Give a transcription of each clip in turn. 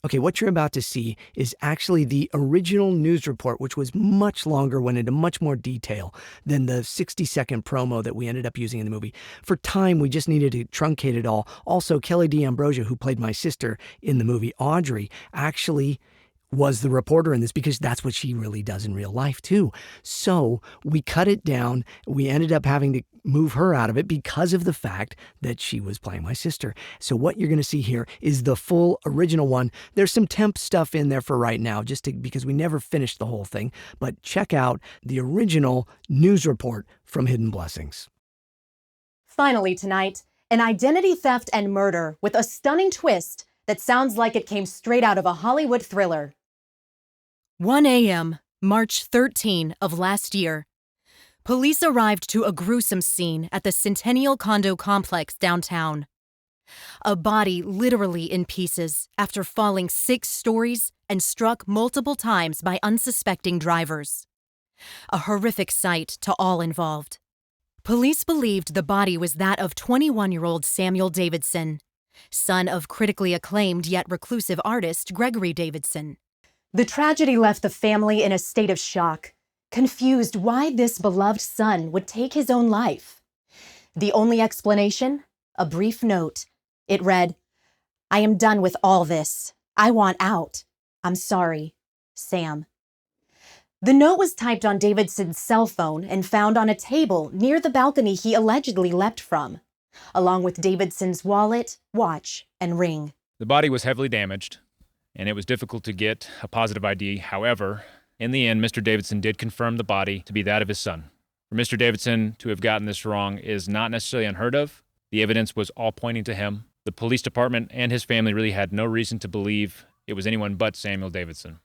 Okay, what you're about to see is actually the original news report, which was much longer, went into much more detail than the 60-second promo that we ended up using in the movie. For time, we just needed to truncate it all. Also, Kelly D'Ambrosia, who played my sister in the movie, Audrey, actually was the reporter in this because that's what she really does in real life too. So we cut it down. We ended up having to move her out of it because of the fact that she was playing my sister. So what you're going to see here is the full original one. There's some temp stuff in there for right now because we never finished the whole thing. But check out the original news report from Hidden Blessings. Finally tonight, an identity theft and murder with a stunning twist that sounds like it came straight out of a Hollywood thriller. 1 a.m., March 13 of last year. Police arrived to a gruesome scene at the Centennial Condo Complex downtown. A body literally in pieces after falling 6 stories and struck multiple times by unsuspecting drivers. A horrific sight to all involved. Police believed the body was that of 21-year-old Samuel Davidson, son of critically acclaimed yet reclusive artist Gregory Davidson. The tragedy left the family in a state of shock, confused why this beloved son would take his own life. The only explanation? A brief note. It read, "I am done with all this. I want out. I'm sorry. Sam." The note was typed on Davidson's cell phone and found on a table near the balcony he allegedly leapt from, along with Davidson's wallet, watch, and ring. The body was heavily damaged, and it was difficult to get a positive ID. However, in the end, Mr. Davidson did confirm the body to be that of his son. For Mr. Davidson to have gotten this wrong is not necessarily unheard of. The evidence was all pointing to him. The police department and his family really had no reason to believe it was anyone but Samuel Davidson.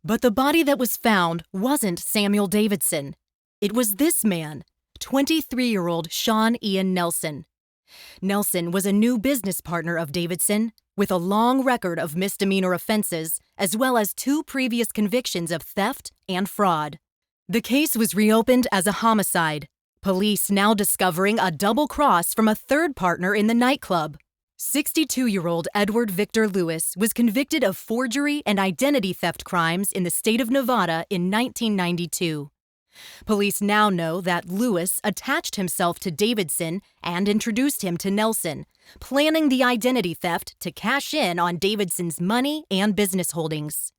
But the body that was found wasn't Samuel Davidson. It was this man, 23-year-old Sean Ian Nelson. Nelson was a new business partner of Davidson, with a long record of misdemeanor offenses, as well as 2 previous convictions of theft and fraud. The case was reopened as a homicide, police now discovering a double cross from a third partner in the nightclub. 62-year-old Edward Victor Lewis was convicted of forgery and identity theft crimes in the state of Nevada in 1992. Police now know that Lewis attached himself to Davidson and introduced him to Nelson, planning the identity theft to cash in on Davidson's money and business holdings.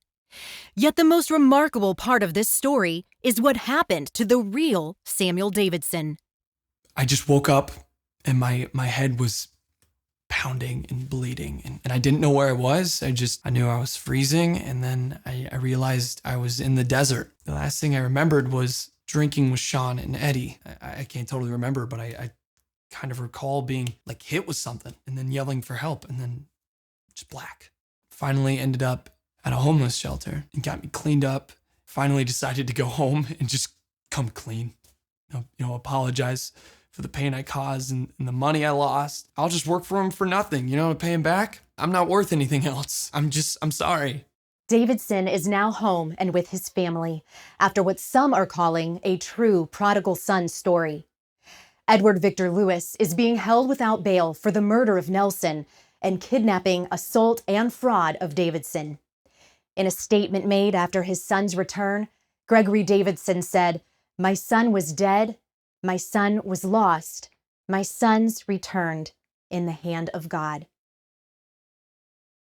Yet the most remarkable part of this story is what happened to the real Samuel Davidson. I just woke up and my head was pounding and bleeding, and I didn't know where I was. I knew I was freezing, and then I realized I was in the desert. The last thing I remembered was drinking with Sean and Eddie. I can't totally remember, but I kind of recall being like hit with something and then yelling for help, and then just black. Finally ended up at a homeless shelter and got me cleaned up. Finally decided to go home and just come clean. Apologize for the pain I caused and the money I lost. I'll just work for him for nothing, to pay him back. I'm not worth anything else. I'm sorry. Davidson is now home and with his family after what some are calling a true prodigal son story. Edward Victor Lewis is being held without bail for the murder of Nelson and kidnapping, assault, and fraud of Davidson. In a statement made after his son's return, Gregory Davidson said, "My son was dead. My son was lost. My son's returned in the hand of God."